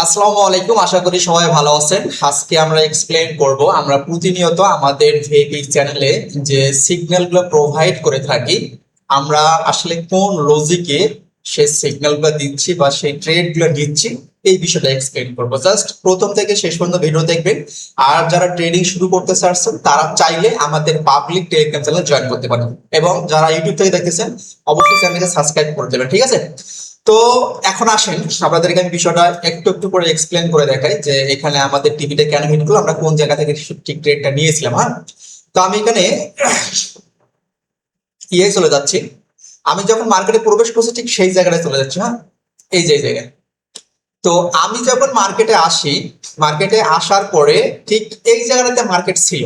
আসসালামু আলাইকুম, আশা করি সবাই ভালো আছেন। আজকে আমরা এক্সপ্লেন করব, আমরা প্রতিনিয়ত আমাদের ভিপি চ্যানেলে যে সিগন্যালগুলো প্রোভাইড করে থাকি, আমরা আসলে কোন লজিকে সেই সিগন্যালগুলো দিচ্ছি বা সেই ট্রেডগুলো নিচ্ছি, এই বিষয়টা এক্সপ্লেন করব। জাস্ট প্রথম থেকে শেষ পর্যন্ত ভিডিও দেখবেন। আর যারা ট্রেডিং শুরু করতে চাচ্ছেন তারা চাইলে আমাদের পাবলিক টেলিগ্রাম চ্যানেলে জয়েন করতে পারেন, এবং যারা ইউটিউব থেকে দেখতেছেন অবশ্যই চ্যানেলকে সাবস্ক্রাইব করে দেবেন, ঠিক আছে? তো এখন আসেন, আপনাদেরকে আমি বিষয়টা একটু একটু করে এক্সপ্লেন করে দেখাই যে এখানে আমাদের টিভিটা কেন হিট করলো, আমরা কোন জায়গা থেকে ঠিক ট্রেডটা নিয়েছিলাম। হ্যাঁ, তো আমি এখানে চলে যাচ্ছি। আমি যখন মার্কেটে প্রবেশ করছি ঠিক সেই জায়গাটায় চলে যাচ্ছি। হ্যাঁ, এই যে জায়গায়। তো আমি যখন মার্কেটে আসি, মার্কেটে আসার পরে ঠিক এই জায়গাটাতে মার্কেট ছিল,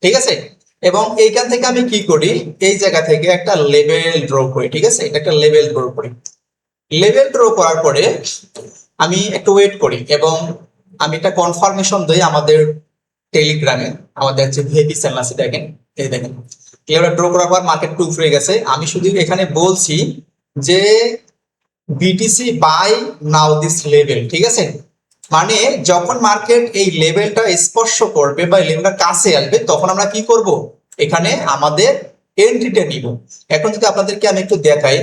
ঠিক আছে? এবং এইখান থেকে আমি কি করি, এই জায়গা থেকে একটা লেভেল ড্র করি, ঠিক আছে? একটা লেভেল ড্র করি। লেভেল ড্র করার পরে আমি একটু ওয়েট করি এবং আমি একটা কনফার্মেশন দিই আমাদের টেলিগ্রামে। আমাদের যে ভিআইপি চ্যানেল আছে, দেখেন, এই দেখেন, লেভেল ড্র করার পর মার্কেট টু হয়ে গেছে। আমি শুধু এখানে বলছি যে BTC buy now this level, ঠিক আছে? মানে যখন মার্কেট এই লেভেলটা স্পর্শ করবে বা লেভেলটা কাছে আসবে, তখন আমরা কি করব, এখানে আমাদের এন্ট্রিটা নিব। এখন যদি আপনাদেরকে আমি একটু দেখাই,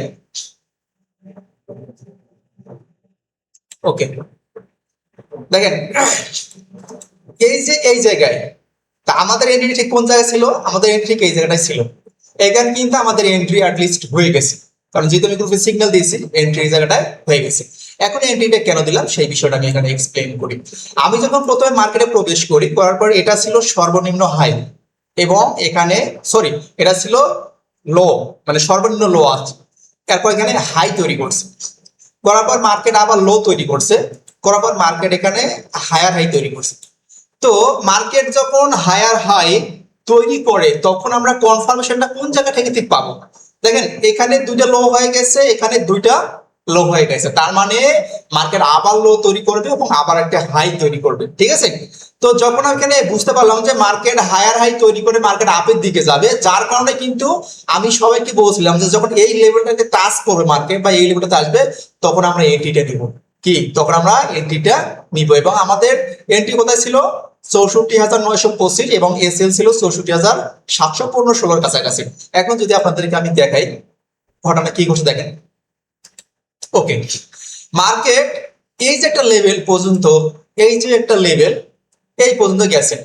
ওকে, দেখেন, এই যে এই জায়গায়, তা আমাদের এন্ট্রি ঠিক কোন জায়গায় ছিল? আমাদের এন্ট্রি ঠিক এই জায়গাটাই ছিল। এখানে কিন্তু আমাদের এন্ট্রি অ্যাটলিস্ট হয়ে গেছে, কারণ যেহেতু আমি গ্রুপে সিগন্যাল দিয়েছি, এন্ট্রি এই জায়গাটায় হয়ে গেছে। এখন এন্ট্রিটা কেন দিলাম সেই বিষয়টা আমি এখানে এক্সপ্লেন করি। আমি যখন প্রথমে মার্কেটে প্রবেশ করি, করার পর এটা ছিল সর্বনিম্ন হাই, এবং এখানে সরি, এটা ছিল লো, মানে সর্বনিম্ন লো আছে। তারপর এখানে হাই তৈরি করছে, করার পর মার্কেট আবার লো তৈরি করছে, করার পর মার্কেট এখানে হায়ার হাই তৈরি করছে। তো মার্কেট যখন হায়ার হাই তৈরি করে, তখন আমরা কনফার্মেশনটা কোন জায়গা থেকে ঠিক পাবো? দেখেন, এখানে দুইটা লো হয়ে গেছে, এখানে দুইটা লো হয়ে গেছে, তার মানে মার্কেট আবার লো তৈরি করবে এবং আবার একটা হাই তৈরি করবে, ঠিক আছে? তো যখন এখানে বুঝতে পারলাম যে মার্কেট হায়ার হাই তৈরি করে মার্কেট আপের দিকে যাবে, যার কারণে কিন্তু আমি সবাইকে বলছিলাম যে যখন এই লেভেলটাকে টাচ করবে মার্কেট বা এই লেভেলটাতে আসবে, তখন আমরা এন্ট্রিটা নিব। কি, তখন আমরা এন্ট্রিটা নিব। এবং আমাদের এন্ট্রি কোথায় ছিল? 64,925, এবং এসএল ছিল 64,715-16 কাছাকাছি। এখন যদি আপনাদেরকে আমি দেখাই ঘটনা কি ঘটছে, দেখেন। ওকে, মার্কেট এই যে একটা লেভেল পর্যন্ত, এই যে একটা লেভেল এই পর্যন্ত গেছে।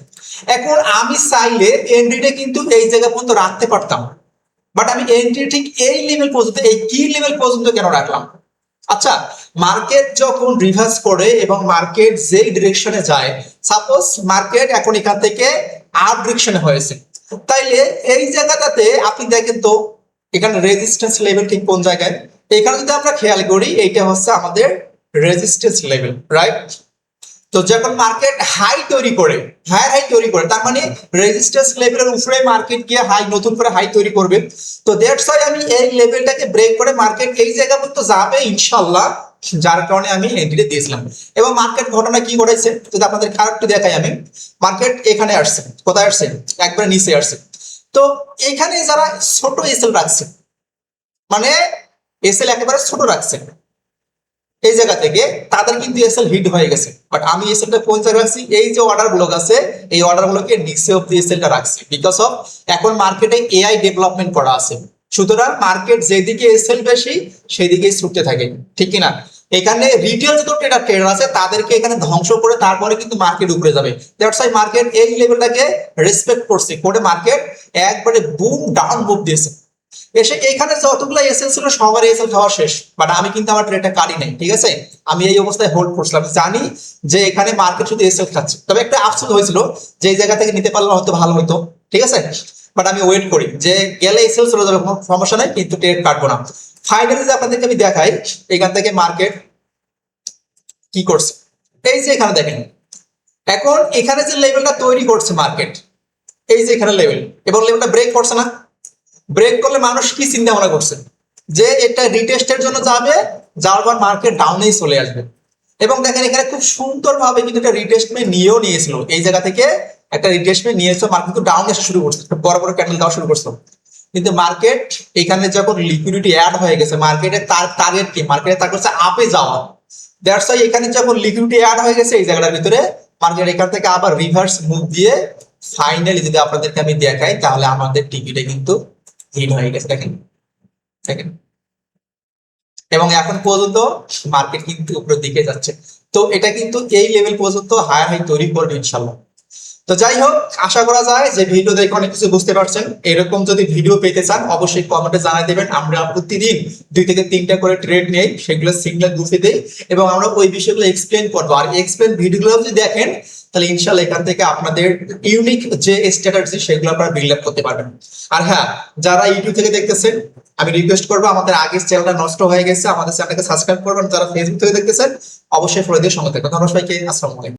এখন আমি চাইলে এন্ট্রিটা কিন্তু এই জায়গা পর্যন্ত রাখতে পারতাম, বাট আমি এন্ট্রি ঠিক এই লেভেল পর্যন্ত, এই কি লেভেল পর্যন্ত কেন রাখলাম? আচ্ছা, মার্কেট যখন রিভার্স করে এবং মার্কেট যেই ডিরেকশনে যায়, সাপোজ মার্কেট এখন এখান থেকে আপ ডিরেকশনে হয়েছে, তাইলে এই জায়গাটাতে আপনি দেখেন তো এখানে রেজিস্ট্যান্স লেভেল ঠিক কোন জায়গায়? এখানে যদি আমরা খেয়াল করি, এইটা হচ্ছে আমাদের রেজিস্ট্যান্স লেভেল, রাইট? তো যখন মার্কেট হাই তৈরি করে, হায়ার হাই তৈরি করে, তার মানে রেজিস্ট্যান্স লেভেলের উপরে মার্কেট গিয়ে হাই, নতুন করে হাই তৈরি করবে। তো দ্যাটস ওয়াই আমি এই লেভেলটাকে ব্রেক করে মার্কেট এই জায়গা পর্যন্ত যাবে ইনশাআল্লাহ, যার কারণে আমি এন্ট্রিটা দিয়েছিলাম। এবং মার্কেট ঘটনা কি ঘটেছে যদি আপনাদের আরেকটু দেখাই আমি, মার্কেট এখানে আসছে, কোথায় আসছে? একবারে নিচে আসছে। তো এখানে যারা ছোট এসএল রাখছে, মানে এসএল একেবারে ছোট রাখছে এই জায়গা থেকে, তাদের কিন্তু এসএল হিট হয়ে গেছে। বাট আমি এসএলটা কোন জায়গায় রাখছি? এই যে অর্ডার গুলো আছে, এই অর্ডার গুলোকে নিচে অব্দি এসএলটা রাখছি, বিকজ অফ এখন মার্কেটে এআই ডেভেলপমেন্ট করা আছে। সুতরাং মার্কেট যেদিকে এসএল বেশি সেই দিকেই ছুটতে থাকে, ঠিক কিনা? এখানে রিটেল যত ট্রেডার আছে তাদেরকে এখানে ধ্বংস করে তারপরে কিন্তু মার্কেট উপরে যাবে। দ্যাটস ওয়াই মার্কেট এই লেভেলটাকে রেসপেক্ট করছে, করে মার্কেট একবারে বুম ডাউন মুভ দিয়েছে। এসে এখানে যতগুলো এসএল ছিল সবার এসএল খাওয়া শেষ, বাট আমি কিন্তু আমার ট্রেডটা কাটি নাই, ঠিক আছে? আমি এই অবস্থায় হোল্ড করছিলাম, জানি যে এখানে মার্কেট শুধু এসএল খাচ্ছে। তবে একটা আফসোস হয়েছিল যে এই জায়গা থেকে নিতে পারলে হয়তো ভালো হতো, ঠিক আছে? বাট আমি ওয়েট করি যে গেলে এসএল চলে যাবে, কোনো সমস্যা নাই, কিন্তু ট্রেড কাটবো না। ফাইনালি যে আপনাদেরকে আমি দেখাই এখান থেকে মার্কেট কি করছে, এই যে এখানে দেখেন, এখন এখানে যে লেভেলটা তৈরি করছে মার্কেট, এই যে এখানে লেভেল, এবং লেভেলটা ব্রেক করছে না? ব্রেক করলে মানুষ কি চিন্তা ভাবনা করছে যে এটা রিটেস্টের জন্য যাবে, যাওয়ার পর মার্কেট ডাউনেই চলে আসবে। এবং দেখেন এখানে খুব সুন্দর ভাবে কিন্তু একটা রিটেস্টমেন্ট নিয়েও নিয়েছিল, এই জায়গা থেকে একটা রিটেস্টমেন্ট নিয়েছে, মার্কেট কিন্তু ডাউন আসা শুরু করছে, বড় বড় ক্যান্ডেল দেওয়া শুরু করছে। কিন্তু মার্কেট এখানে যখন লিকুইডিটি অ্যাড হয়ে গেছে, মার্কেটের তার টার্গেট কি? মার্কেটের টার্গেট হচ্ছে আপে যাওয়া। দ্যাটস ওয়াই এখানে যখন লিকুইডিটি অ্যাড হয়ে গেছে এই জায়গাটার ভিতরে, মার্কেট এখান থেকে আবার রিভার্স মুভ দিয়ে ফাইনালি যদি আপনাদেরকে আমি দেখাই তাহলে আমাদের টিকিটে কিন্তু হিট হয়ে গেছে। দেখেন দেখেন, এবং এখন পর্যন্ত মার্কেট কিন্তু উপরের দিকে যাচ্ছে। তো এটা কিন্তু এই লেভেল পর্যন্ত হাই হাই তৈরি করবে ইনশাল্লাহ। তো যাই হোক, আশা করা যায় যে ভিডিও দেখে অনেক কিছু বুঝতে পারছেন। এরকম যদি ভিডিও পেতে চান অবশ্যই কমেন্টে জানাই দেবেন। আমরা প্রতিদিন 2 থেকে 3টা করে ট্রেড নেই, সেগুলো সিগন্যাল বুঝে দেই এবং আমরা ওই বিষয়গুলো এক্সপ্লেন করবো। আর এক্সপ্লেন ভিডিওগুলো যদি দেখেন তাহলে ইনশাল্লাহ এখান থেকে আপনাদের ইউনিক যে স্ট্র্যাটেজি সেগুলো আপনারা বিল্ড আপ করতে পারবেন। আর হ্যাঁ, যারা ইউটিউব থেকে দেখতেছেন আমি রিকোয়েস্ট করবো, আমাদের আগের চ্যানেলটা নষ্ট হয়ে গেছে, আমাদের চ্যানেলটাকে সাবস্ক্রাইব করবেন। যারা ফেসবুক থেকে দেখতেছেন অবশ্যই ফলো দিয়ে সঙ্গে থাকবেন। ধন্যবাদ সবাইকে, আসসালামু আলাইকুম।